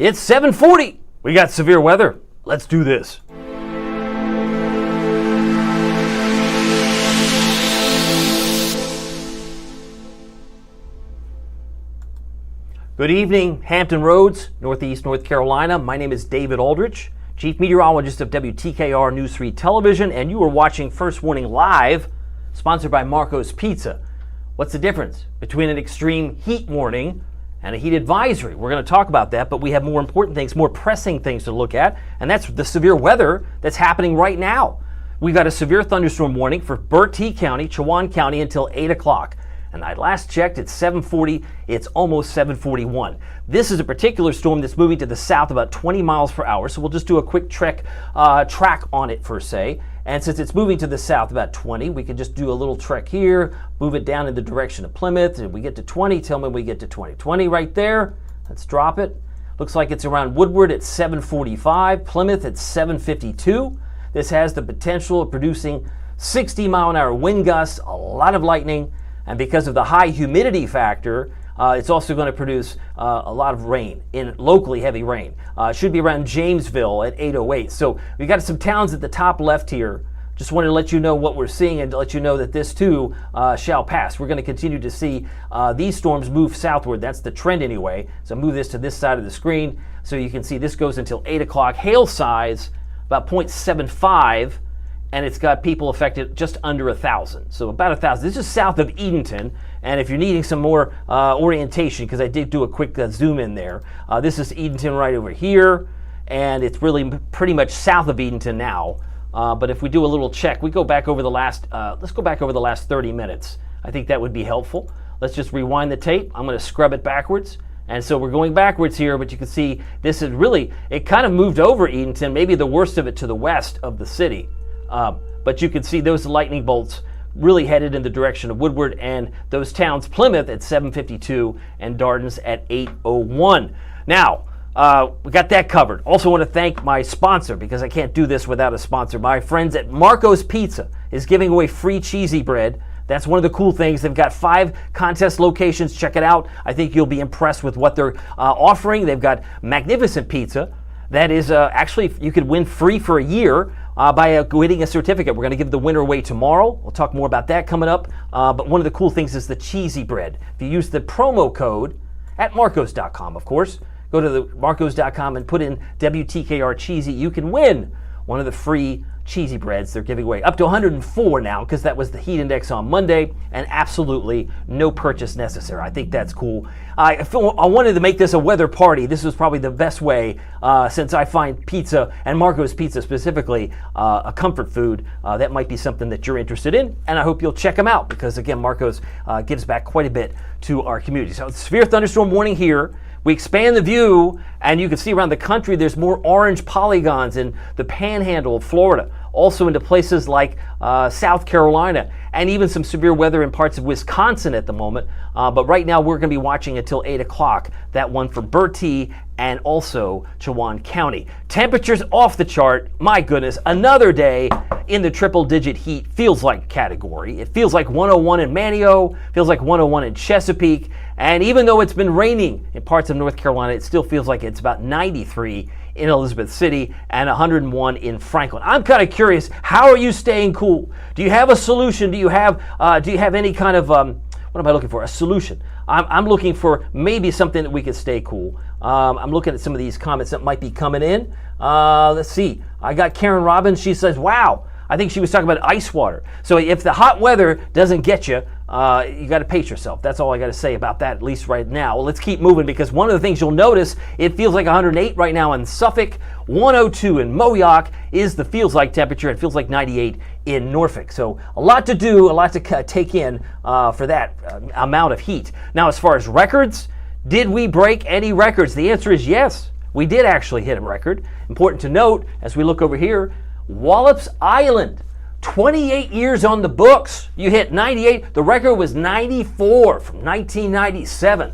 It's 7:40. We got severe weather. Let's do this. Good evening, Hampton Roads, Northeast North Carolina. My name is David Aldrich, Chief Meteorologist of WTKR News 3 Television, and you are watching First Warning Live, sponsored by Marco's Pizza. What's the difference between an extreme heat warning and a heat advisory? We're going to talk about that, but we have more important things, more pressing things to look at, and that's the severe weather that's happening right now. We've got a severe thunderstorm warning for Bertie County, Chowan County until 8 o'clock. And I last checked, it's 7:40, it's almost 7:41. This is a particular storm that's moving to the south about 20 miles per hour, so we'll just do a quick track on it per se. And since it's moving to the south about 20, we can just do a little trek here, move it down in the direction of Plymouth, and we get to 20, tell me we get to 20. 20 right there, let's drop it. Looks like it's around Woodward at 7:45, Plymouth at 7:52. This has the potential of producing 60-mile-an-hour wind gusts, a lot of lightning, and because of the high humidity factor, it's also going to produce a lot of rain, in locally heavy rain. It should be around Jamesville at 8:08. So we've got some towns at the top left here. Just wanted to let you know what we're seeing and to let you know that this too shall pass. We're going to continue to see these storms move southward. That's the trend anyway. So move this to this side of the screen so you can see this goes until 8 o'clock. Hail size about 0.75. And it's got people affected just under 1,000. So about 1,000. This is south of Edenton. And if you're needing some more orientation, because I did do a quick zoom in there, this is Edenton right over here. And it's really pretty much south of Edenton now. But if we do a little check, we go back over the last, let's go back over the last 30 minutes. I think that would be helpful. Let's just rewind the tape. I'm going to scrub it backwards. And so we're going backwards here, but you can see this is really, it kind of moved over Edenton, maybe the worst of it to the west of the city. But you can see those lightning bolts really headed in the direction of Woodward and those towns, Plymouth at 7:52 and Darden's at 8:01. Now, we got that covered. Also want to thank my sponsor, because I can't do this without a sponsor. My friends at Marco's Pizza is giving away free cheesy bread. That's one of the cool things. They've got 5 contest locations. Check it out. I think you'll be impressed with what they're offering. They've got magnificent pizza. That is actually, you could win free for a year by winning a certificate. We're going to give the winner away tomorrow. We'll talk more about that coming up. But one of the cool things is the cheesy bread. If you use the promo code at marcos.com, of course, go to the marcos.com and put in WTKR cheesy, you can win one of the free cheesy breads they're giving away. Up to 104 now, because that was the heat index on Monday, and absolutely no purchase necessary. I think that's cool. I wanted to make this a weather party. This was probably the best way, since I find pizza, and Marco's Pizza specifically, a comfort food. That might be something that you're interested in, and I hope you'll check them out, because again, Marco's gives back quite a bit to our community. So severe thunderstorm warning here. We expand the view, and you can see around the country there's more orange polygons in the panhandle of Florida, also into places like South Carolina, and even some severe weather in parts of Wisconsin at the moment. But right now we're going to be watching until 8 o'clock, that one for Bertie and also Chowan County. Temperatures off the chart. My goodness, another day in the triple-digit heat feels like category. It feels like 101 in Manio, feels like 101 in Chesapeake, and even though it's been raining in parts of North Carolina, it still feels like it's about 93 in Elizabeth City and 101 in Franklin. I'm kind of curious, how are you staying cool? Do you have a solution? Do you have any kind of, what am I looking for? A solution. I'm looking for maybe something that we could stay cool. I'm looking at some of these comments that might be coming in. Let's see. I got Karen Robbins. She says, wow. I think she was talking about ice water. So if the hot weather doesn't get you, you got to pace yourself. That's all I got to say about that, at least right now. Well, let's keep moving, because one of the things you'll notice, it feels like 108 right now in Suffolk, 102 in Moyock is the feels like temperature. It feels like 98 in Norfolk. So a lot to do, a lot to take in for that amount of heat. Now, as far as records, did we break any records? The answer is yes. We did actually hit a record. Important to note, as we look over here, Wallops Island, 28 years on the books. You hit 98. The record was 94 from 1997.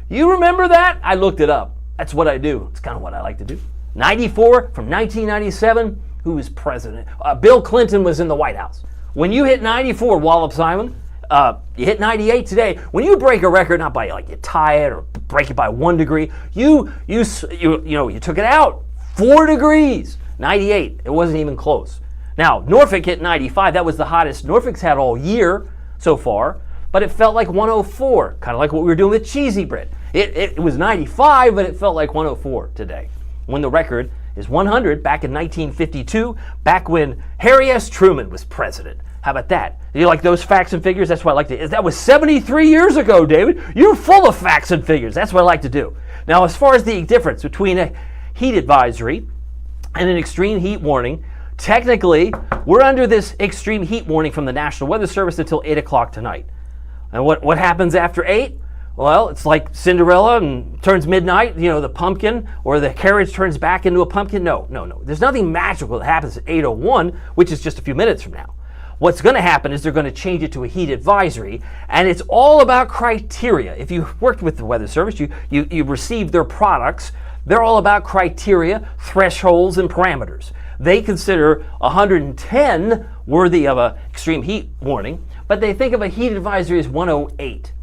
You remember that? I looked it up. That's what I do. It's kind of what I like to do. 94 from 1997. Who was president? Bill Clinton was in the White House. When you hit 94, Wallops Island, You hit 98 today. When you break a record, not by like you tie it or break it by 1 degree, you took it out 4 degrees. 98. It wasn't even close. Now Norfolk hit 95. That was the hottest Norfolk's had all year so far, but it felt like 104, kind of like what we were doing with cheesy bread. It was 95, but it felt like 104 today. When the record is 100 back in 1952, back when Harry S. Truman was president. How about that? You like those facts and figures? That's what I like to do. That was 73 years ago, David. You're full of facts and figures. That's what I like to do. Now, as far as the difference between a heat advisory and an extreme heat warning, technically, we're under this extreme heat warning from the National Weather Service until 8 o'clock tonight. And what happens after 8? Well, it's like Cinderella and turns midnight, the pumpkin, or the carriage turns back into a pumpkin. No. There's nothing magical that happens at 8:01, which is just a few minutes from now. What's going to happen is they're going to change it to a heat advisory, and it's all about criteria. If you've worked with the Weather Service, you received their products. They're all about criteria, thresholds, and parameters. They consider 110 worthy of an extreme heat warning, but they think of a heat advisory as 108.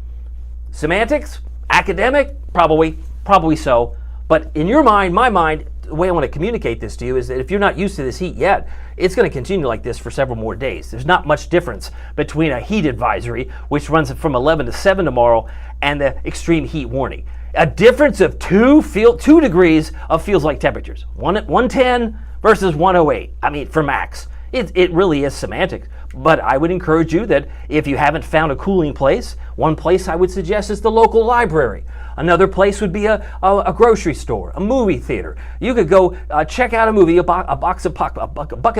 Semantics? Academic? Probably so. But in your mind, my mind, the way I want to communicate this to you is that if you're not used to this heat yet, it's going to continue like this for several more days. There's not much difference between a heat advisory, which runs from 11 to 7 tomorrow, and the extreme heat warning. A difference of 2 degrees of feels like temperatures. 110 versus 108. I mean, for max. It really is semantics. But I would encourage you that if you haven't found a cooling place, one place I would suggest is the local library. Another place would be a grocery store, a movie theater. You could go check out a movie, a bucket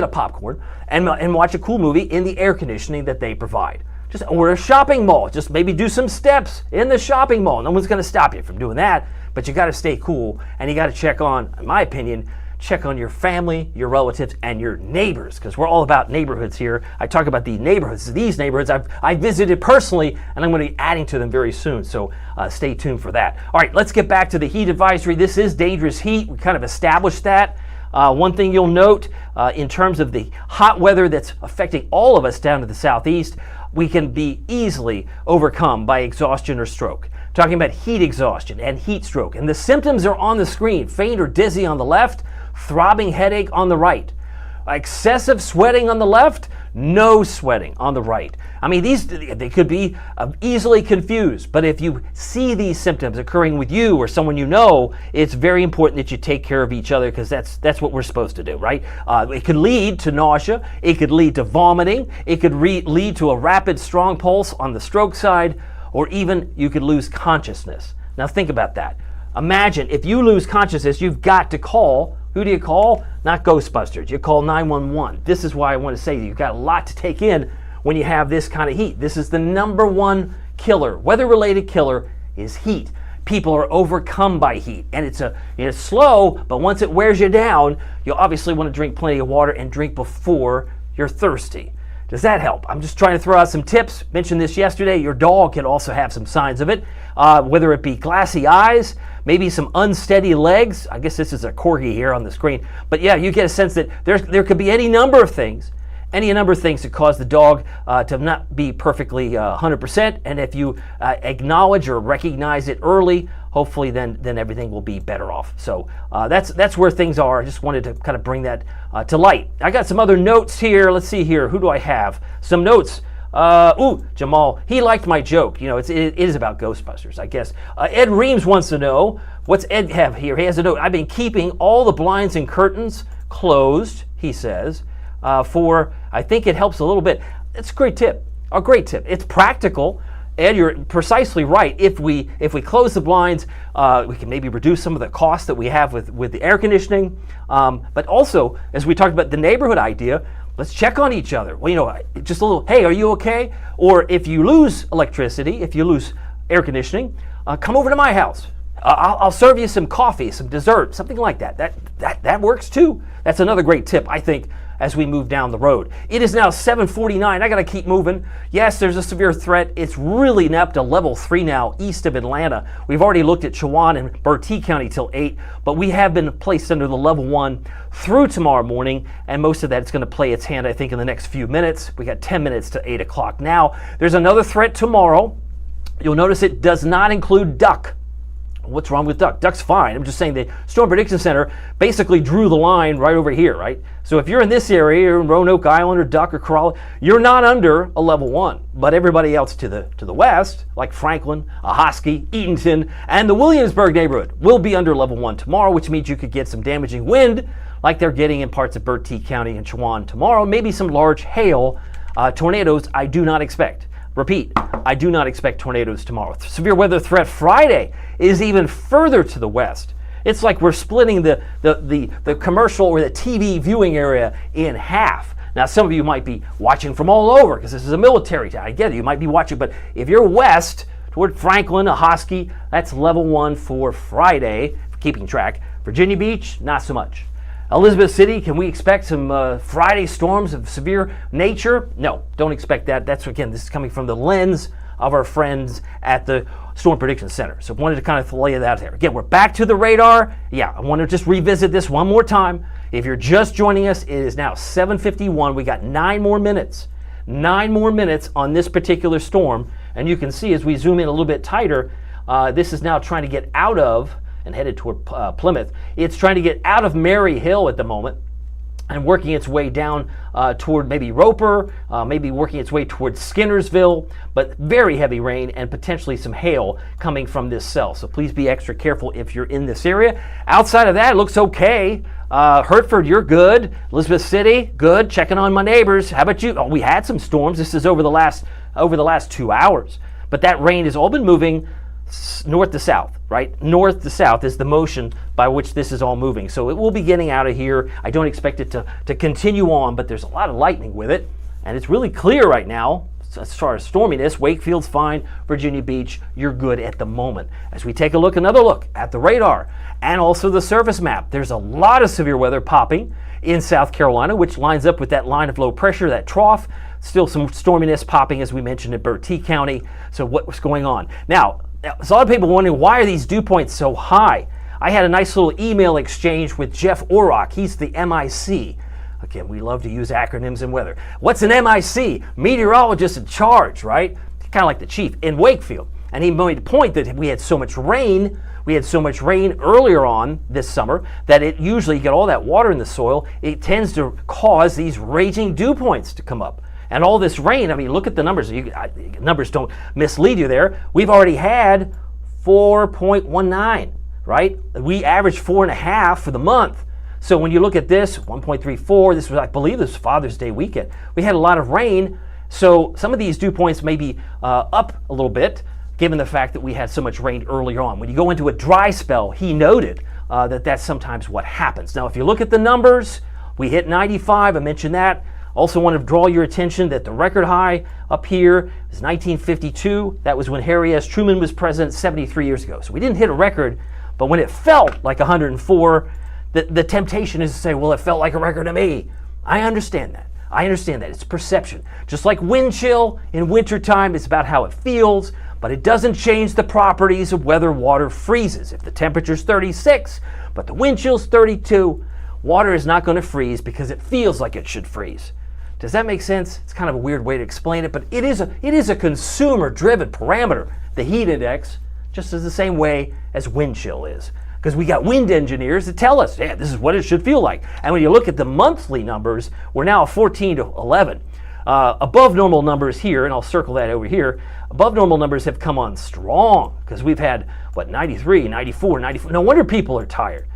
of popcorn, and watch a cool movie in the air conditioning that they provide. Or a shopping mall. Just maybe do some steps in the shopping mall. No one's going to stop you from doing that, but you got to stay cool, and you got to check on, in my opinion, check on your family, your relatives, and your neighbors, because we're all about neighborhoods here. I talk about the neighborhoods. These neighborhoods I've visited personally, and I'm going to be adding to them very soon, so stay tuned for that. All right, let's get back to the heat advisory. This is dangerous heat. We kind of established that. One thing you'll note in terms of the hot weather that's affecting all of us down to the southeast, we can be easily overcome by exhaustion or stroke. Talking about heat exhaustion and heat stroke. And the symptoms are on the screen. Faint or dizzy on the left, throbbing headache on the right. Excessive sweating on the left, no sweating on the right. I mean, they could be easily confused, but if you see these symptoms occurring with you or someone you know, it's very important that you take care of each other, because that's what we're supposed to do, right? It could lead to nausea, it could lead to vomiting, it could lead to a rapid, strong pulse on the stroke side, or even you could lose consciousness. Now think about that. Imagine if you lose consciousness, you've got to call. Who do you call? Not Ghostbusters. You call 911. This is why I want to say you've got a lot to take in when you have this kind of heat. This is the number one killer. Weather-related killer is heat. People are overcome by heat, and it's slow, but once it wears you down, you'll obviously want to drink plenty of water and drink before you're thirsty. Does that help? I'm just trying to throw out some tips. Mentioned this yesterday. Your dog can also have some signs of it, whether it be glassy eyes, maybe some unsteady legs. I guess this is a corgi here on the screen. But yeah, you get a sense that there could be any number of things that cause the dog to not be perfectly 100%. And if you acknowledge or recognize it early, hopefully then everything will be better off. So that's where things are. I just wanted to kind of bring that to light. I got some other notes here. Let's see here. Who do I have? Some notes. Jamal, he liked my joke. It is about Ghostbusters, I guess. Ed Reams wants to know, what's Ed have here? He has a note. I've been keeping all the blinds and curtains closed, he says, I think it helps a little bit. It's a great tip. It's practical. Ed, you're precisely right. If we close the blinds, we can maybe reduce some of the costs that we have with the air conditioning. But also, as we talked about the neighborhood idea, let's check on each other. Well, just a little, hey, are you okay? Or if you lose electricity, if you lose air conditioning, come over to my house. I'll serve you some coffee, some dessert, something like that. That works too. That's another great tip, I think. as we move down the road. It is now 7:49. I got to keep moving. Yes, there's a severe threat. It's really up to level 3 now east of Atlanta. We've already looked at Chowan and Bertie County till 8, but we have been placed under the level 1 through tomorrow morning, and most of that's going to play its hand, I think, in the next few minutes. We got 10 minutes to 8 o'clock now. There's another threat tomorrow. You'll notice it does not include Duck. What's wrong with Duck? Duck's fine. I'm just saying the Storm Prediction Center basically drew the line right over here, right? So if you're in this area, you're in Roanoke Island or Duck or Corolla, you're not under a level 1. But everybody else to the west, like Franklin, Ahoskie, Eatonton, and the Williamsburg neighborhood will be under level 1 tomorrow, which means you could get some damaging wind like they're getting in parts of Bertie County and Chowan tomorrow. Maybe some large hail. Tornadoes, I do not expect. Repeat, I do not expect tornadoes tomorrow. Severe weather threat Friday is even further to the west. It's like we're splitting the commercial or the TV viewing area in half. Now, some of you might be watching from all over because this is a military town. I get it. You might be watching, but if you're west toward Franklin, Ahoskie, that's level 1 for Friday, for keeping track. Virginia Beach, not so much. Elizabeth City, can we expect some Friday storms of severe nature? No, don't expect that. That's, again, this is coming from the lens of our friends at the Storm Prediction Center. So I wanted to kind of lay that out there. Again, we're back to the radar. Yeah, I want to just revisit this one more time. If you're just joining us, it is now 7:51. We got 9 more minutes. 9 more minutes on this particular storm. And you can see as we zoom in a little bit tighter, this is now trying to get out of and headed toward Plymouth. It's trying to get out of Mary Hill at the moment and working its way down toward maybe Roper, maybe working its way toward Skinnersville, but very heavy rain and potentially some hail coming from this cell. So please be extra careful if you're in this area. Outside of that, it looks okay. Hertford, you're good. Elizabeth City, good. Checking on my neighbors. How about you? Oh, we had some storms. This is over the last 2 hours. But that rain has all been moving north to south, right? North to south is the motion by which this is all moving. So it will be getting out of here. I don't expect it to continue on, but there's a lot of lightning with it. And it's really clear right now, as far as storminess. Wakefield's fine. Virginia Beach, you're good at the moment. As we take another look at the radar and also the surface map, there's a lot of severe weather popping in South Carolina, which lines up with that line of low pressure, that trough. Still some storminess popping, as we mentioned, in Bertie County. So what's going on? Now, there's a lot of people wondering, why are these dew points so high? I had a nice little email exchange with Jeff Orrock. He's the MIC. Again, we love to use acronyms in weather. What's an MIC? Meteorologist in charge, right? Kind of like the chief in Wakefield. And he made the point that we had so much rain earlier on this summer that it usually, you get all that water in the soil, it tends to cause these raging dew points to come up. And all this rain, I mean, look at the numbers. Numbers don't mislead you there. We've already had 4.19, right? We averaged 4.5 for the month. So when you look at this, 1.34, this was, I believe this was Father's Day weekend. We had a lot of rain. So some of these dew points may be up a little bit, given the fact that we had so much rain earlier on. When you go into a dry spell, he noted that that's sometimes what happens. Now, if you look at the numbers, we hit 95, I mentioned that. Also want to draw your attention that the record high up here is 1952. That was when Harry S. Truman was president 73 years ago. So we didn't hit a record, but when it felt like 104, the temptation is to say, well, it felt like a record to me. I understand that. It's perception. Just like wind chill in wintertime, it's about how it feels, but it doesn't change the properties of whether water freezes. If the temperature's 36, but the wind chill's 32, water is not going to freeze because it feels like it should freeze. Does that make sense? It's kind of a weird way to explain it, but it is a consumer-driven parameter, the heat index, just as the same way as wind chill is. Because we got wind engineers that tell us, yeah, this is what it should feel like. And when you look at the monthly numbers, we're now 14 to 11. Above normal numbers here, and I'll circle that over here, above normal numbers have come on strong because we've had, 93, 94, 94. No wonder people are tired.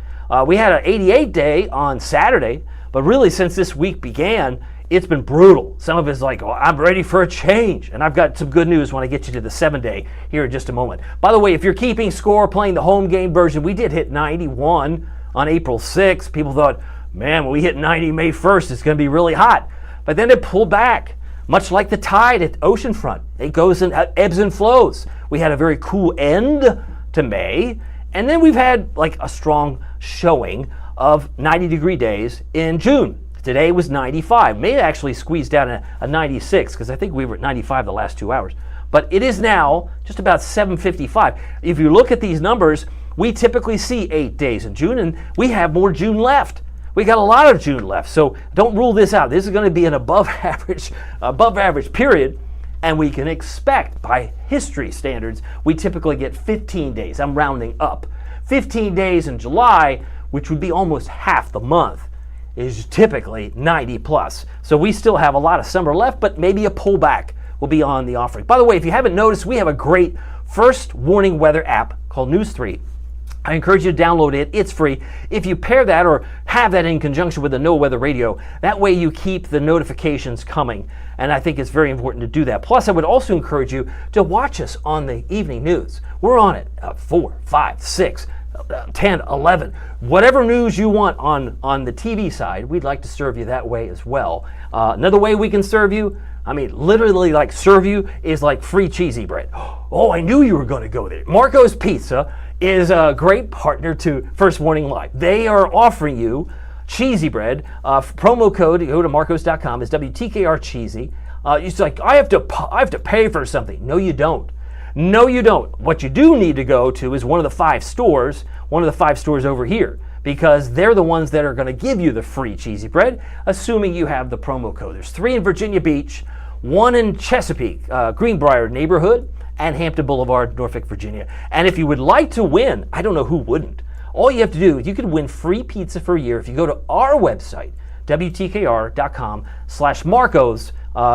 We had an 88 day on Saturday, but really since this week began, it's been brutal. Some of it's like, oh, I'm ready for a change. And I've got some good news when I get you to the 7-day here in just a moment. By the way, if you're keeping score, playing the home game version, we did hit 91 on April 6th. People thought, man, when we hit 90 May 1st, it's going to be really hot. But then it pulled back, much like the tide at oceanfront. It goes in ebbs and flows. We had a very cool end to May, and then we've had like a strong showing of 90-degree days in June. Today was 95. May actually squeezed down a 96 because I think we were at 95 the last 2 hours. But it is now just about 7:55. If you look at these numbers, we typically see 8 days in June, and we have more June left. We got a lot of June left, so don't rule this out. This is going to be an above average period, and we can expect, by history standards, we typically get 15 days. I'm rounding up. 15 days in July, which would be almost half the month, is typically 90 plus. So we still have a lot of summer left, but maybe a pullback will be on the offering. By the way, if you haven't noticed, we have a great first warning weather app called News 3. I encourage you to download it. It's free. If you pair that or have that in conjunction with the No Weather Radio, that way you keep the notifications coming. And I think it's very important to do that. Plus, I would also encourage you to watch us on the evening news. We're on it 4, 5, 6, 10, 11. Whatever news you want on the TV side, we'd like to serve you that way as well. Another way we can serve you, I mean, literally like serve you, is like free cheesy bread. Oh, I knew you were going to go there. Marco's Pizza is a great partner to First Warning Live. They are offering you cheesy bread. Promo code, go to marcos.com, is WTKR cheesy. It's like, I have to pay for something. No, you don't. No, you don't. What you do need to go to is one of the 5 stores over here, because they're the ones that are going to give you the free cheesy bread, assuming you have the promo code. There's 3 in Virginia Beach, 1 in Chesapeake, Greenbrier neighborhood, and Hampton Boulevard, Norfolk, Virginia. And if you would like to win, I don't know who wouldn't. All you have to do is you can win free pizza for a year if you go to our website, WTKR.com/Marcos.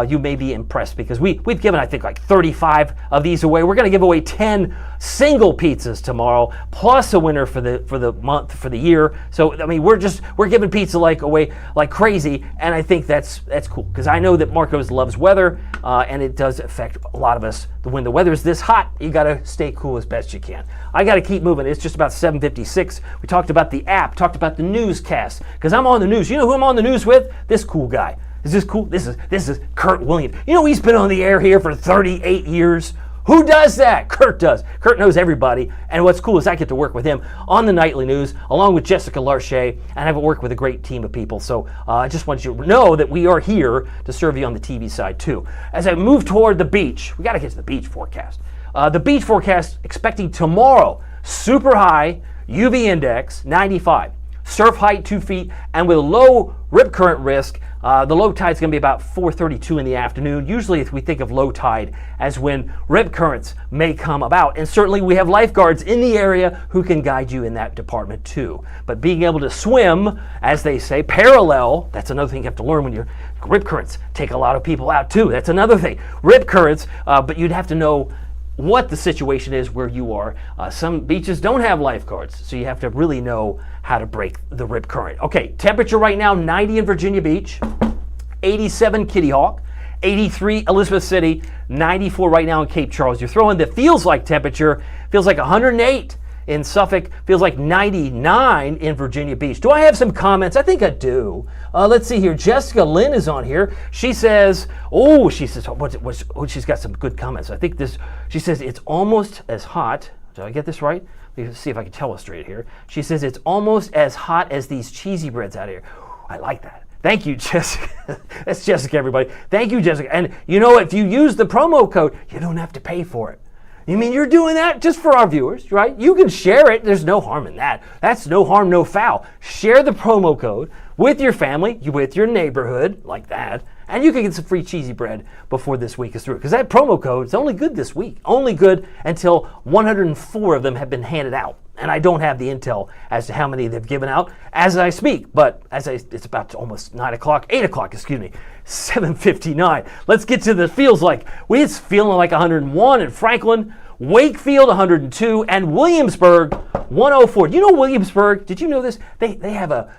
You may be impressed because we've given, I think, like 35 of these away. We're going to give away 10 single pizzas tomorrow, plus a winner for the month, for the year. So I mean, we're giving pizza away like crazy, and I think that's cool because I know that Marcos loves weather, and it does affect a lot of us. When the weather's this hot, you got to stay cool as best you can. I got to keep moving. It's just about 7:56. We talked about the app, talked about the newscast because I'm on the news. You know who I'm on the news with? This cool guy. Is this cool? This is Kurt Williams. You know, he's been on the air here for 38 years. Who does that? Kurt does. Kurt knows everybody. And what's cool is I get to work with him on the nightly news, along with Jessica Larche, and I've worked with a great team of people. So I just want you to know that we are here to serve you on the TV side too. As I move toward the beach, we got to get to the beach forecast. The beach forecast expecting tomorrow, super high, UV index, 95. Surf height 2 feet, and with a low rip current risk, the low tide is going to be about 4:32 in the afternoon. Usually if we think of low tide as when rip currents may come about, and certainly we have lifeguards in the area who can guide you in that department too. But being able to swim, as they say, parallel, that's another thing you have to learn when you're rip currents take a lot of people out too. That's another thing. Rip currents, but you'd have to know what the situation is where you are. Some beaches don't have lifeguards, so you have to really know how to break the rip current. Okay, temperature right now, 90 in Virginia Beach, 87 Kitty Hawk, 83 Elizabeth City, 94 right now in Cape Charles. You're throwing the feels like temperature, feels like 108 in Suffolk, feels like 99 in Virginia Beach. Do I have some comments? I think I do. Let's see here. Jessica Lynn is on here. She says, she's got some good comments. I think she says it's almost as hot. Did I get this right? Let's see if I can tell us straight here. She says it's almost as hot as these cheesy breads out here. I like that. Thank you, Jessica. That's Jessica, everybody. Thank you, Jessica. And you know, if you use the promo code, you don't have to pay for it. You mean you're doing that just for our viewers, right? You can share it. There's no harm in that. That's no harm, no foul. Share the promo code with your family, with your neighborhood, like that, and you can get some free cheesy bread before this week is through. Because that promo code is only good this week. Only good until 104 of them have been handed out. And I don't have the intel as to how many they've given out as I speak. But it's about almost 8 o'clock, 7:59. Let's get to the feels like. It's feeling like 101 in Franklin, Wakefield 102, and Williamsburg 104. You know Williamsburg? Did you know this? They have a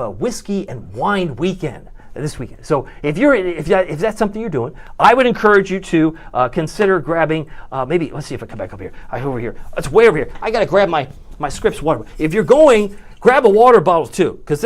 whiskey and wine weekend this weekend. So if that's something you're doing, I would encourage you to consider grabbing maybe. Let's see if I come back up here. Over here. It's way over here. I got to grab my Scripps water. If you're going, grab a water bottle too, because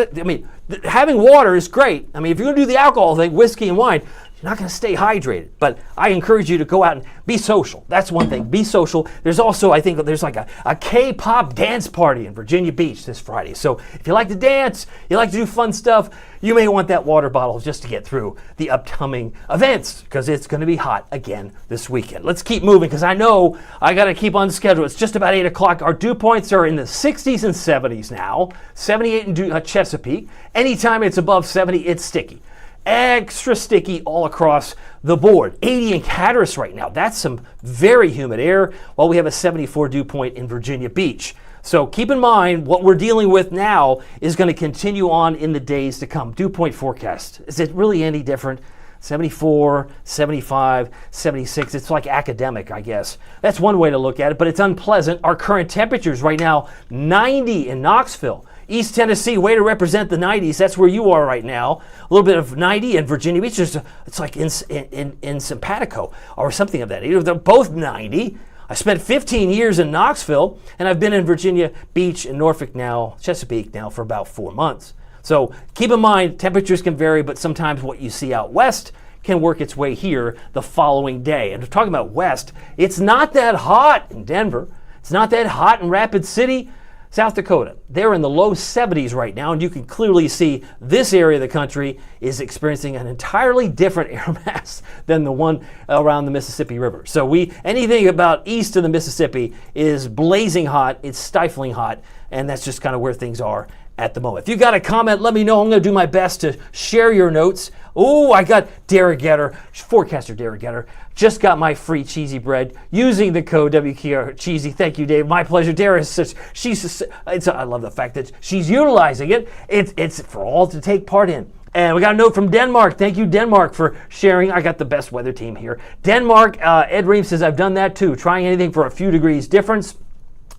having water is great. I mean, if you're going to do the alcohol thing, whiskey and wine, you're not going to stay hydrated. But I encourage you to go out and be social. That's one thing. Be social. There's also, I think, there's like a K-pop dance party in Virginia Beach this Friday. So if you like to dance, you like to do fun stuff, you may want that water bottle just to get through the upcoming events, because it's going to be hot again this weekend. Let's keep moving, because I know I got to keep on schedule. It's just about 8 o'clock. Our dew points are in the 60s and 70s now. 78 in Chesapeake. Anytime it's above 70, it's sticky. Extra sticky all across the board. 80 in Hatteras right now. That's some very humid air, while we have a 74 dew point in Virginia Beach. So keep in mind, what we're dealing with now is going to continue on in the days to come. Dew point forecast. Is it really any different? 74, 75, 76. It's like academic, I guess. That's one way to look at it, but it's unpleasant. Our current temperatures right now, 90 in Knoxville. East Tennessee, way to represent the 90s. That's where you are right now. A little bit of 90 in Virginia Beach. It's like in Simpatico or something of that. They're both 90. I spent 15 years in Knoxville, and I've been in Virginia Beach and Norfolk now, Chesapeake now, for about 4 months. So keep in mind, temperatures can vary, but sometimes what you see out west can work its way here the following day. And talking about west, it's not that hot in Denver. It's not that hot in Rapid City, South Dakota. They're in the low 70s right now, and you can clearly see this area of the country is experiencing an entirely different air mass than the one around the Mississippi River. So anything about east of the Mississippi is blazing hot, it's stifling hot, and that's just kind of where things are at the moment. If you got a comment, let me know. I'm going to do my best to share your notes. Oh, I got Derek Getter, forecaster Derek Getter, just got my free cheesy bread using the code WTKR cheesy. Thank you, Dave. My pleasure. Derek, I love the fact that she's utilizing it. It's for all to take part in. And we got a note from Denmark. Thank you, Denmark, for sharing. I got the best weather team here. Denmark, Ed Ream says, I've done that too. Trying anything for a few degrees difference.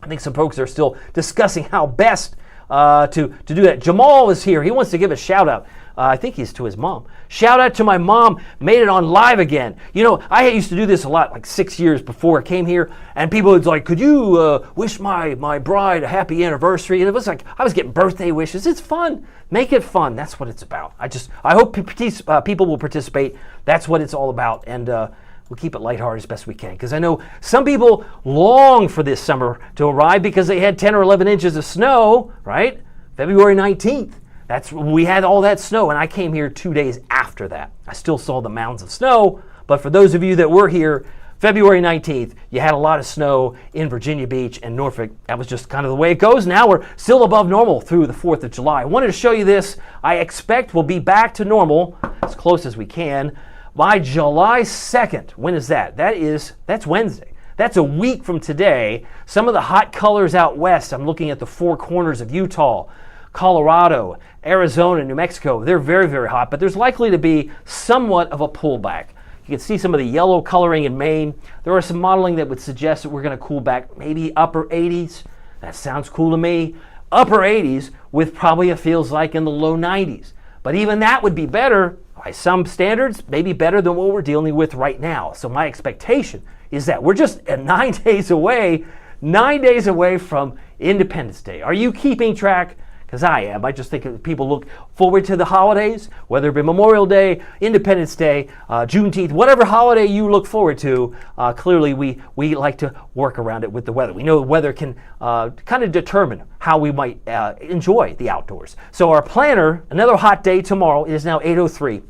I think some folks are still discussing how best to do that. Jamal is here. He wants to give a shout out. I think he's to his mom. Shout out to my mom. Made it on live again. You know, I used to do this a lot, like 6 years before I came here, and people would like, could you wish my bride a happy anniversary? And it was like, I was getting birthday wishes. It's fun. Make it fun. That's what it's about. I hope people will participate. That's what it's all about. And we'll keep it lighthearted as best we can, because I know some people long for this summer to arrive because they had 10 or 11 inches of snow, right? February 19th. We had all that snow, and I came here 2 days after that. I still saw the mounds of snow, but for those of you that were here, February 19th, you had a lot of snow in Virginia Beach and Norfolk. That was just kind of the way it goes. Now we're still above normal through the 4th of July. I wanted to show you this. I expect we'll be back to normal as close as we can by July 2nd. When is that? That's Wednesday. That's a week from today. Some of the hot colors out west, I'm looking at the four corners of Utah, Colorado, Arizona, New Mexico. They're very, very hot, but there's likely to be somewhat of a pullback. You can see some of the yellow coloring in Maine. There are some modeling that would suggest that we're going to cool back maybe upper 80s. That sounds cool to me. Upper 80s with probably it feels like in the low 90s. But even that would be better, by some standards, maybe better than what we're dealing with right now. So my expectation is that we're just 9 days away from Independence Day. Are you keeping track? Because I am. I just think that people look forward to the holidays, whether it be Memorial Day, Independence Day, Juneteenth, whatever holiday you look forward to. Clearly, we like to work around it with the weather. We know the weather can kind of determine how we might enjoy the outdoors. So our planner, another hot day tomorrow. It is now 8:03.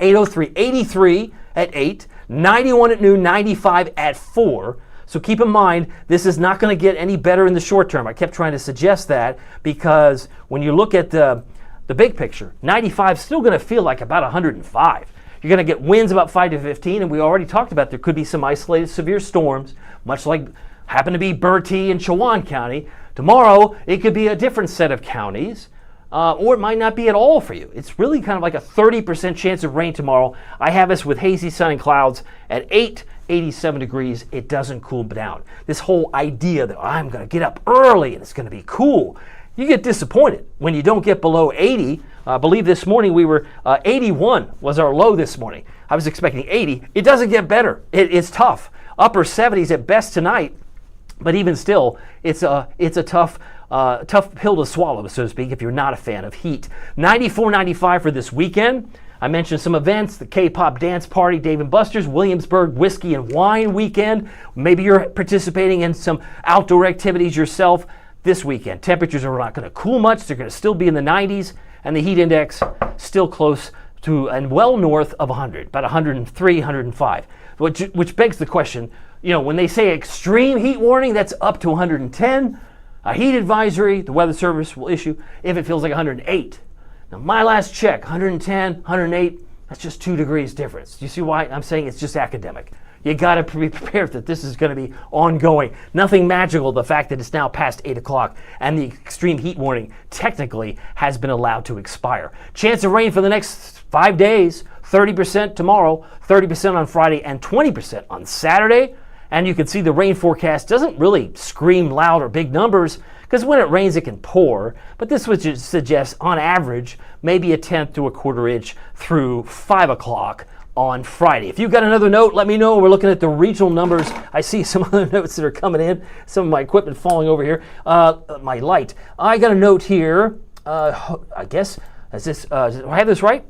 8:03, 83 at 8, 91 at noon, 95 at 4. So keep in mind, this is not going to get any better in the short term. I kept trying to suggest that because when you look at the big picture, 95 is still going to feel like about 105. You're going to get winds about 5 to 15, and we already talked about there could be some isolated severe storms, much like happened to be Bertie and Chowan County. Tomorrow, it could be a different set of counties, or it might not be at all for you. It's really kind of like a 30% chance of rain tomorrow. I have us with hazy sun and clouds at 87 degrees. It doesn't cool down. This whole idea that I'm going to get up early and it's going to be cool, you get disappointed when you don't get below 80. I believe this morning we were 81 was our low this morning. I was expecting 80. It doesn't get better. It's tough. Upper 70s at best tonight, but even still, it's a tough pill to swallow, so to speak, if you're not a fan of heat. 94, 95 for this weekend. I mentioned some events, the K-pop dance party, Dave & Buster's, Williamsburg Whiskey and Wine weekend. Maybe you're participating in some outdoor activities yourself this weekend. Temperatures are not going to cool much. They're going to still be in the 90s, and the heat index still close to and well north of 100, about 103, 105, which begs the question, when they say extreme heat warning, that's up to 110. A heat advisory, the Weather Service will issue if it feels like 108. Now, my last check, 110, 108, that's just 2 degrees difference. Do you see why I'm saying it's just academic? You got to be prepared that this is going to be ongoing. Nothing magical, the fact that it's now past 8 o'clock and the extreme heat warning technically has been allowed to expire. Chance of rain for the next 5 days, 30% tomorrow, 30% on Friday, and 20% on Saturday. And you can see the rain forecast doesn't really scream loud or big numbers, because when it rains it can pour, but this would suggest on average maybe 1/10 to 1/4 inch through 5 o'clock on Friday. If you've got another note, let me know. We're looking at the regional numbers. I see some other notes that are coming in, some of my equipment falling over here. My light. I got a note here. I guess, do I have this right?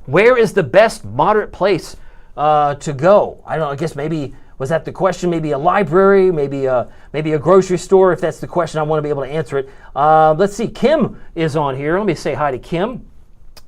Where is the best moderate place to go? I don't know, I guess maybe, was that the question? Maybe a library, maybe a grocery store. If that's the question, I want to be able to answer it. Let's see, Kim is on here. Let me say hi to Kim.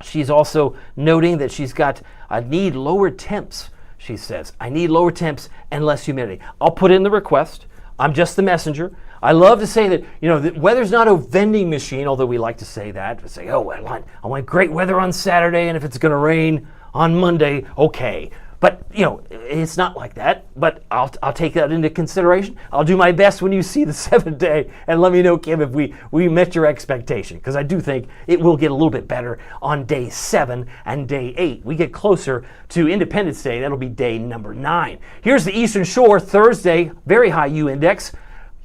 She's also noting that I need lower temps, she says. I need lower temps and less humidity. I'll put in the request. I'm just the messenger. I love to say that, the weather's not a vending machine, although we like to say that. We say, I want great weather on Saturday, and if it's going to rain on Monday, okay. But, it's not like that. But I'll take that into consideration. I'll do my best when you see the 7th day, and let me know, Kim, if we met your expectation, because I do think it will get a little bit better on day 7 and day 8. We get closer to Independence Day. That'll be day number 9. Here's the Eastern Shore, Thursday, very high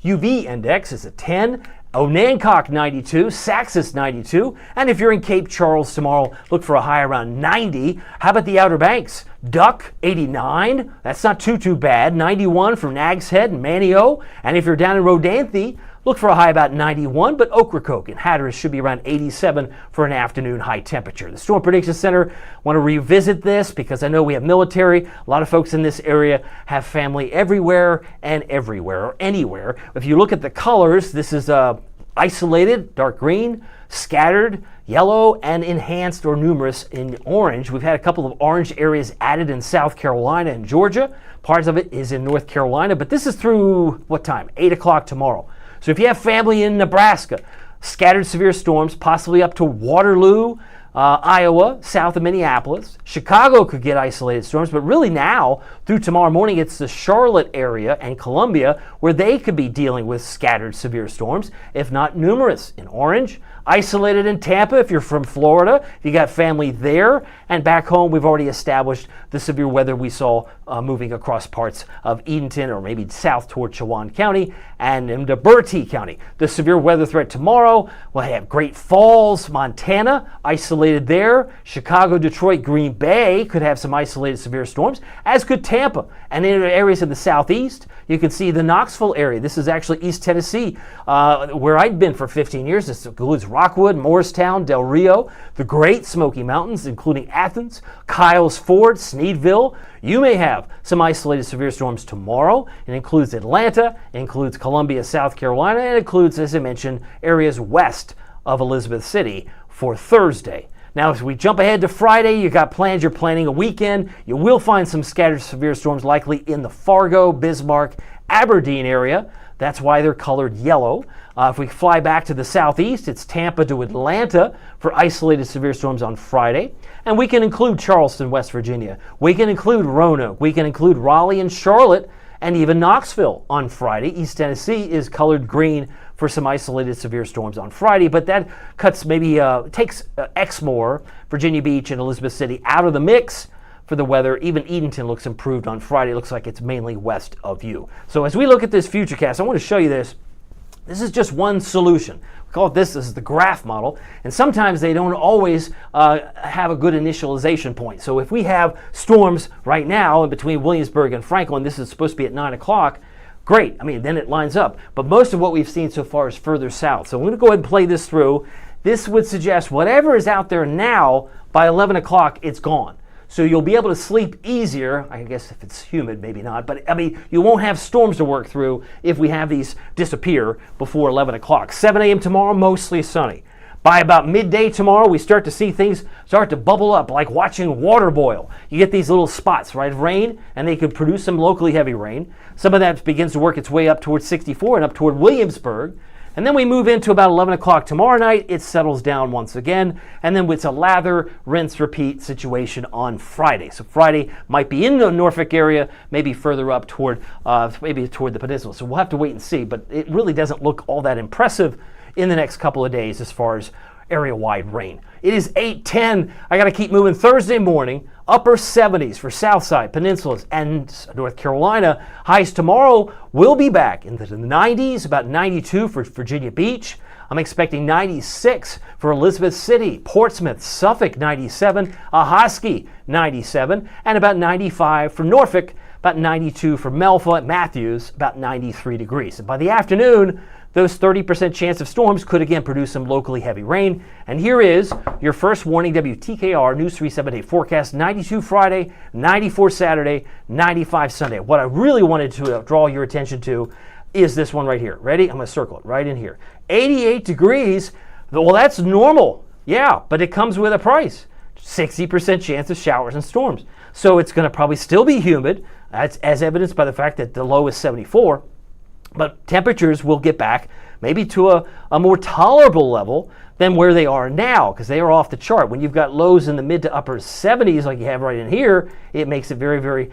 UV index is a 10. Onancock 92, Saxis 92, and if you're in Cape Charles tomorrow, look for a high around 90. How about the Outer Banks? Duck 89, that's not too bad. 91 from Nags Head and Manio, and if you're down in Rodanthe, look for a high about 91, but Ocracoke and Hatteras should be around 87 for an afternoon high temperature. The Storm Prediction Center want to revisit this because I know we have military. A lot of folks in this area have family everywhere and everywhere or anywhere. If you look at the colors, this is isolated, dark green, scattered, yellow, and enhanced or numerous in orange. We've had a couple of orange areas added in South Carolina and Georgia. Parts of it is in North Carolina, but this is through what time? 8 o'clock tomorrow. So if you have family in Nebraska, scattered severe storms, possibly up to Waterloo, Iowa, south of Minneapolis. Chicago could get isolated storms, but really now, through tomorrow morning, it's the Charlotte area and Columbia where they could be dealing with scattered severe storms, if not numerous in orange. Isolated in Tampa if you're from Florida, if you got family there. And back home, we've already established the severe weather we saw moving across parts of Edenton or maybe south toward Chowan County and into Bertie County. The severe weather threat tomorrow, we'll have Great Falls, Montana, isolated there. Chicago, Detroit, Green Bay could have some isolated severe storms, as could Tampa. And in areas in the southeast, you can see the Knoxville area. This is actually East Tennessee, where I'd been for 15 years. This includes Rockwood, Morristown, Del Rio, the Great Smoky Mountains, including Athens, Kyles Ford, Sneedville. You may have some isolated severe storms tomorrow. It includes Atlanta, it includes Columbia, South Carolina, and it includes, as I mentioned, areas west of Elizabeth City for Thursday. Now, as we jump ahead to Friday, you're planning a weekend. You will find some scattered severe storms likely in the Fargo, Bismarck, Aberdeen area. That's why they're colored yellow. If we fly back to the southeast, it's Tampa to Atlanta for isolated severe storms on Friday. And we can include Charleston, West Virginia. We can include Roanoke. We can include Raleigh and Charlotte and even Knoxville on Friday. East Tennessee is colored green for some isolated severe storms on Friday, but that takes Exmoor, Virginia Beach, and Elizabeth City out of the mix for the weather. Even Edenton looks improved on Friday. It looks like it's mainly west of you. So as we look at this futurecast, I want to show you this. This is just one solution. We call it this is the graph model, and sometimes they don't always have a good initialization point. So if we have storms right now in between Williamsburg and Franklin, this is supposed to be at 9 o'clock, great. I mean, then it lines up. But most of what we've seen so far is further south. So I'm going to go ahead and play this through. this would suggest whatever is out there now, by 11 o'clock, it's gone. So you'll be able to sleep easier. I guess if it's humid, maybe not. But I mean, you won't have storms to work through if we have these disappear before 11 o'clock. 7 a.m. tomorrow, mostly sunny. By about midday tomorrow, we start to see things start to bubble up, like watching water boil. You get these little spots, right, of rain, and they could produce some locally heavy rain. Some of that begins to work its way up towards 64 and up toward Williamsburg. And then we move into about 11 o'clock tomorrow night. It settles down once again. And then it's a lather, rinse, repeat situation on Friday. So Friday might be in the Norfolk area, maybe further up toward the peninsula. So we'll have to wait and see. But it really doesn't look all that impressive in the next couple of days as far as area-wide rain. It is 8:10. I got to keep moving. Thursday morning, upper 70s for Southside, Peninsulas, and North Carolina. Highs tomorrow will be back into the 90s, about 92 for Virginia Beach. I'm expecting 96 for Elizabeth City, Portsmouth, Suffolk 97, Ahoskie 97, and about 95 for Norfolk, about 92 for Melfa, Matthews, about 93 degrees. And by the afternoon, those 30% chance of storms could again produce some locally heavy rain. And here is your first warning, WTKR News 3 7-day forecast. 92 Friday, 94 Saturday, 95 Sunday. What I really wanted to draw your attention to is this one right here. Ready? I'm going to circle it right in here. 88 degrees. Well, that's normal. Yeah, but it comes with a price. 60% chance of showers and storms. So it's going to probably still be humid, as evidenced by the fact that the low is 74. But temperatures will get back maybe to a more tolerable level than where they are now, because they are off the chart. When you've got lows in the mid to upper 70s like you have right in here, it makes it very, very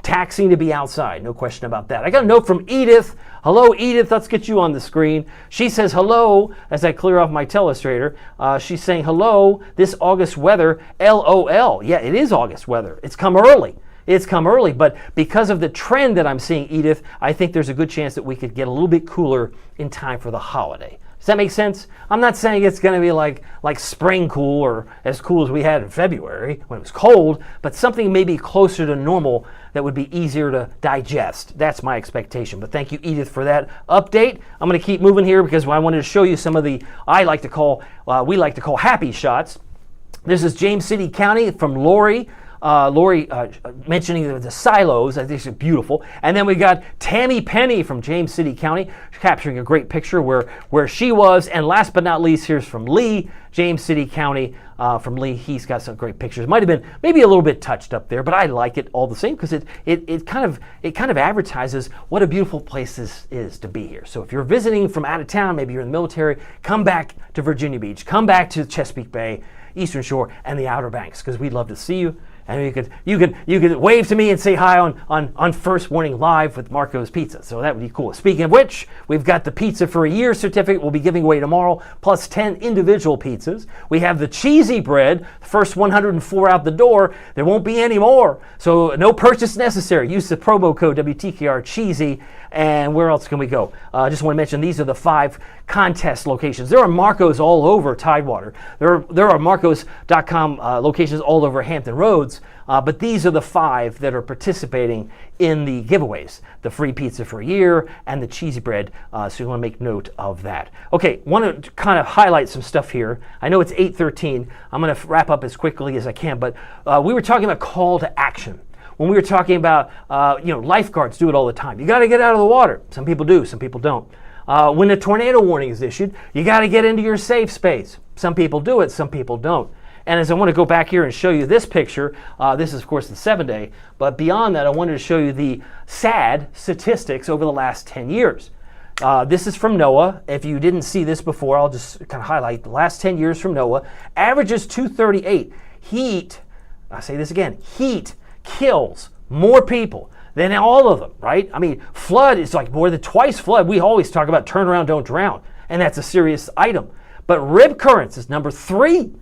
taxing to be outside. No question about that. I got a note from Edith. Hello, Edith. Let's get you on the screen. She says hello as I clear off my telestrator. She's saying hello, this August weather, LOL. Yeah, it is August weather. It's come early. It's come early, but because of the trend that I'm seeing, Edith, I think there's a good chance that we could get a little bit cooler in time for the holiday. Does that make sense? I'm not saying it's going to be like spring cool or as cool as we had in February when it was cold, but something maybe closer to normal that would be easier to digest. That's my expectation. But thank you, Edith, for that update. I'm going to keep moving here because I wanted to show you some of the we like to call happy shots. This is James City County from Lori. Lori mentioning the silos. I think it's beautiful. And then we got Tammy Penny from James City County capturing a great picture where she was. And last but not least, here's from Lee, James City County. From Lee, he's got some great pictures. Might have been maybe a little bit touched up there, but I like it all the same because it kind of advertises what a beautiful place this is to be here. So if you're visiting from out of town, maybe you're in the military, come back to Virginia Beach, come back to Chesapeake Bay, Eastern Shore, and the Outer Banks because we'd love to see you. And you could wave to me and say hi on First Warning Live with Marco's Pizza. So that would be cool. Speaking of which, we've got the Pizza for a Year certificate we'll be giving away tomorrow, plus 10 individual pizzas. We have the cheesy bread, the first 104 out the door. There won't be any more. So no purchase necessary. Use the promo code WTKR Cheesy. And where else can we go? I just want to mention these are the 5 contest locations. There are Marcos all over Tidewater. There are Marcos.com locations all over Hampton Roads. But these are the 5 that are participating in the giveaways. The free pizza for a year and the cheesy bread. So you want to make note of that. Okay, want to kind of highlight some stuff here. I know it's 8:13. I'm going to wrap up as quickly as I can. But we were talking about call to action. When we were talking about, lifeguards do it all the time. You got to get out of the water. Some people do, some people don't. When a tornado warning is issued, you got to get into your safe space. Some people do it, some people don't. And as I want to go back here and show you this picture, this is of course the 7-day, but beyond that I wanted to show you the sad statistics over the last 10 years. This is from NOAA. If you didn't see this before, I'll just kind of highlight the last 10 years from NOAA. Averages 238. Heat, I say this again, heat kills more people than all of them, right? I mean, flood is like more than twice flood. We always talk about turn around, don't drown, and that's a serious item. But rip currents is number 3.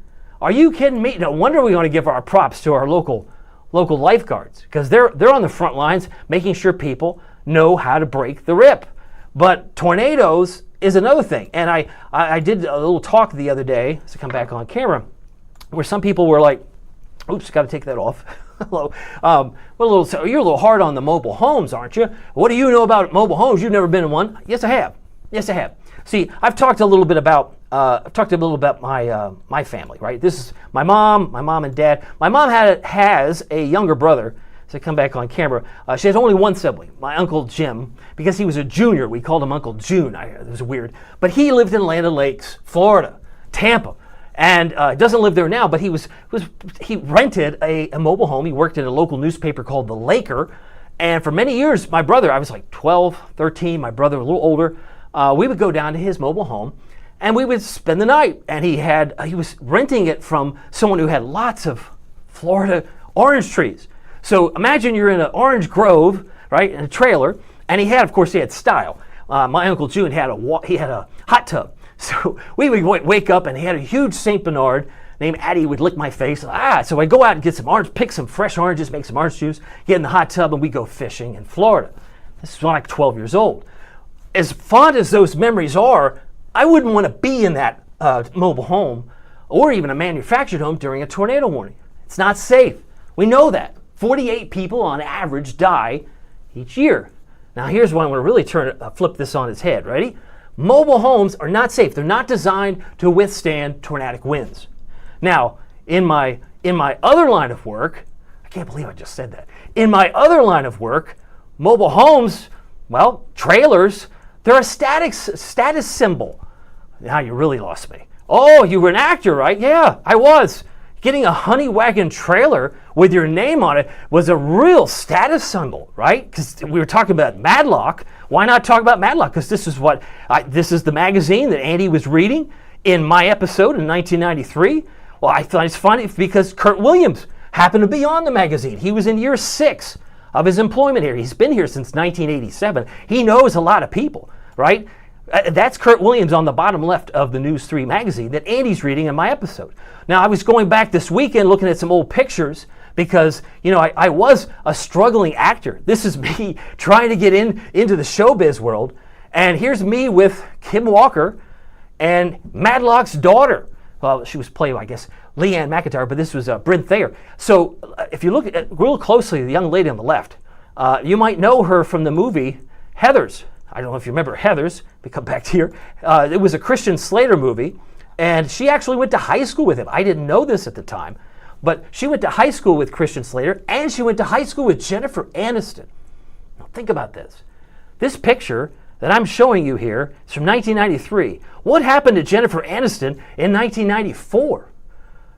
Are you kidding me? No wonder we want to give our props to our local lifeguards because they're on the front lines making sure people know how to break the rip. But tornadoes is another thing. And I did a little talk the other day, to come back on camera, where some people were like, oops, got to take that off. Hello. So you're a little hard on the mobile homes, aren't you? What do you know about mobile homes? You've never been in one. Yes, I have. Yes, I have. See, I've talked a little bit about I've talked a little about my family, right? This is my mom and dad. My mom has a younger brother. So come back on camera. She has only one sibling, my Uncle Jim. Because he was a junior, we called him Uncle June. It was weird. But he lived in Land O'Lakes, Florida, Tampa. And doesn't live there now, but he rented a mobile home. He worked in a local newspaper called The Laker. And for many years, my brother, I was like 12, 13, my brother a little older, we would go down to his mobile home and we would spend the night. And he was renting it from someone who had lots of Florida orange trees. So imagine you're in an orange grove, right, in a trailer, and he had style. My Uncle June had a hot tub. So we would wake up and he had a huge St. Bernard named Addie would lick my face. So I'd go out and get some orange, pick some fresh oranges, make some orange juice, get in the hot tub, and we go fishing in Florida. This is when I'm like 12 years old. As fond as those memories are, I wouldn't want to be in that mobile home or even a manufactured home during a tornado warning. It's not safe. We know that. 48 people on average die each year. Now here's why I want to really flip this on its head. Ready? Mobile homes are not safe. They're not designed to withstand tornadic winds. Now, in my other line of work, I can't believe I just said that. In my other line of work, mobile homes, well, trailers, they're a status symbol. Now you really lost me. Oh, you were an actor, right? Yeah, I was. Getting a honey wagon trailer with your name on it was a real status symbol, right? Because we were talking about Matlock. Why not talk about Matlock? Because this is the magazine that Andy was reading in my episode in 1993. Well, I thought it's funny because Kurt Williams happened to be on the magazine. He was in year 6 of his employment here. He's been here since 1987. He knows a lot of people, right? That's Kurt Williams on the bottom left of the News 3 magazine that Andy's reading in my episode. Now, I was going back this weekend looking at some old pictures because, I was a struggling actor. This is me trying to get into the showbiz world. And here's me with Kim Walker and Matlock's daughter. Well, she was played, I guess, Leanne McIntyre, but this was Bryn Thayer. So if you look at real closely, the young lady on the left, you might know her from the movie Heathers. I don't know if you remember Heathers. We come back to here. It was a Christian Slater movie, and she actually went to high school with him. I didn't know this at the time, but she went to high school with Christian Slater, and she went to high school with Jennifer Aniston. Now think about this. This picture that I'm showing you here is from 1993. What happened to Jennifer Aniston in 1994?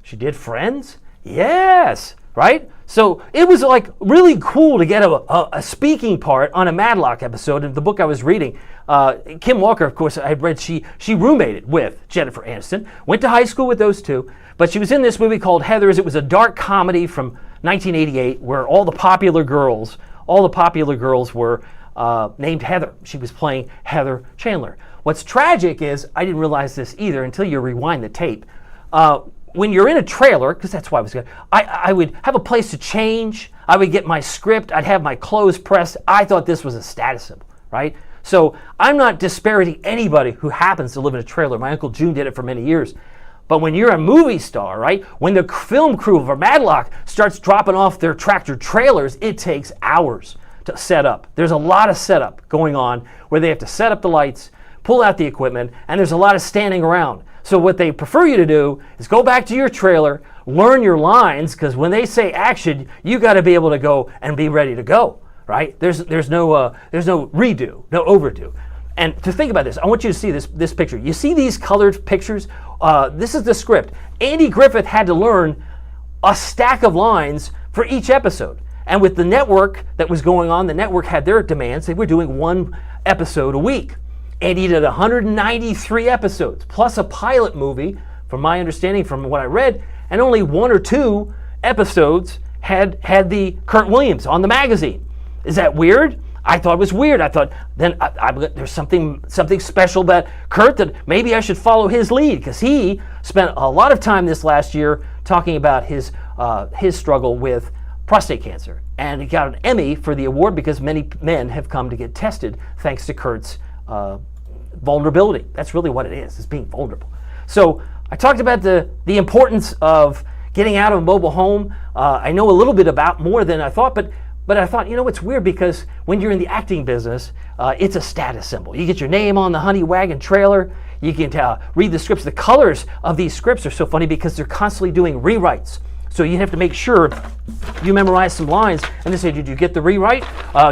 She did Friends? Yes, right? So it was like really cool to get a speaking part on a Matlock episode. In the book I was reading, Kim Walker, of course, I had read she roommated with Jennifer Aniston, went to high school with those two, but she was in this movie called Heathers. It was a dark comedy from 1988 where all the popular girls were named Heather. She was playing Heather Chandler. What's tragic is, I didn't realize this either until you rewind the tape, when you're in a trailer, because that's why I was good, I would have a place to change. I would get my script. I'd have my clothes pressed. I thought this was a status symbol, right? So I'm not disparaging anybody who happens to live in a trailer. My Uncle June did it for many years. But when you're a movie star, right, when the film crew of Matlock starts dropping off their tractor trailers, it takes hours to set up. There's a lot of setup going on where they have to set up the lights, pull out the equipment, and there's a lot of standing around. So what they prefer you to do is go back to your trailer, learn your lines, because when they say action, you got to be able to go and be ready to go, right? There's no redo, no overdo. And to think about this, I want you to see this picture. You see these colored pictures? This is the script. Andy Griffith had to learn a stack of lines for each episode. And with the network that was going on, the network had their demands. They were doing one episode a week. Andy did 193 episodes, plus a pilot movie, from my understanding, from what I read, and only 1 or 2 episodes had the Kurt Williams on the magazine. Is that weird? I thought it was weird. I thought, then there's something special about Kurt that maybe I should follow his lead, because he spent a lot of time this last year talking about his struggle with prostate cancer. And he got an Emmy for the award because many men have come to get tested thanks to Kurt's vulnerability. That's really what it is being vulnerable. So I talked about the importance of getting out of a mobile home. I know a little bit about more than I thought, but But I thought, it's weird because when you're in the acting business, it's a status symbol. You get your name on the Honey Wagon trailer. You can read the scripts. The colors of these scripts are so funny because they're constantly doing rewrites. So you have to make sure you memorize some lines. And they say, did you get the rewrite?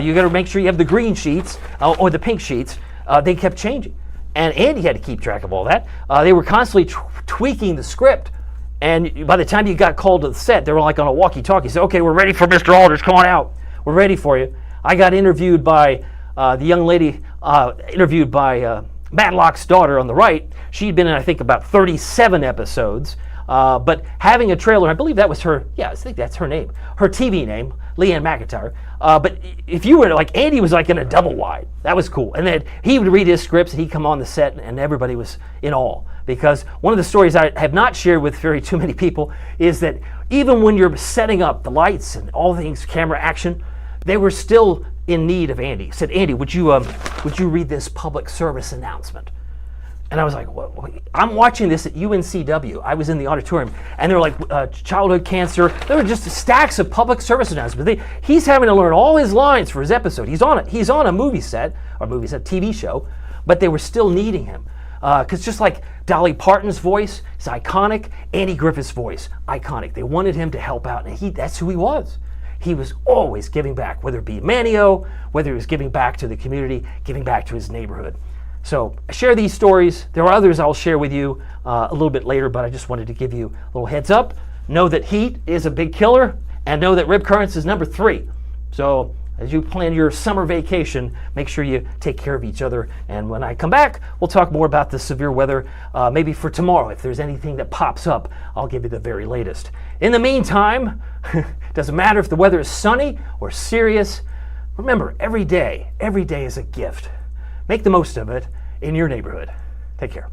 You got to make sure you have the green sheets or the pink sheets. They kept changing. And Andy had to keep track of all that. They were constantly tweaking the script. And by the time you got called to the set, they were like on a walkie-talkie. Said, okay, we're ready for Mr. Aldrich. Come on out. We're ready for you. I got interviewed by the young lady, interviewed by Matlock's daughter on the right. She'd been in, I think, about 37 episodes. But having a trailer, I believe that was her, I think that's her name, her TV name, Leanne McIntyre. But if you were like, Andy was like in a double wide. That was cool. And then he would read his scripts and he'd come on the set and everybody was in awe. Because one of the stories I have not shared with too many people is that even when you're setting up the lights and all things, camera action, they were still in need of Andy. He said, Andy, would you read this public service announcement? And I was like, what? I'm watching this at UNCW. I was in the auditorium, and they were like, childhood cancer. There were just stacks of public service announcements. He's having to learn all his lines for his episode. He's on a TV show, but they were still needing him. Because just like Dolly Parton's voice is iconic, Andy Griffith's voice, iconic. They wanted him to help out, and that's who he was. He was always giving back, whether it be Manio, whether he was giving back to the community, giving back to his neighborhood. So I share these stories. There are others I'll share with you a little bit later, but I just wanted to give you a little heads up. Know that heat is a big killer, and know that rib currents is number 3. So as you plan your summer vacation, make sure you take care of each other. And when I come back, we'll talk more about the severe weather, maybe for tomorrow. If there's anything that pops up, I'll give you the very latest. In the meantime, doesn't matter if the weather is sunny or serious. Remember, every day is a gift. Make the most of it in your neighborhood. Take care.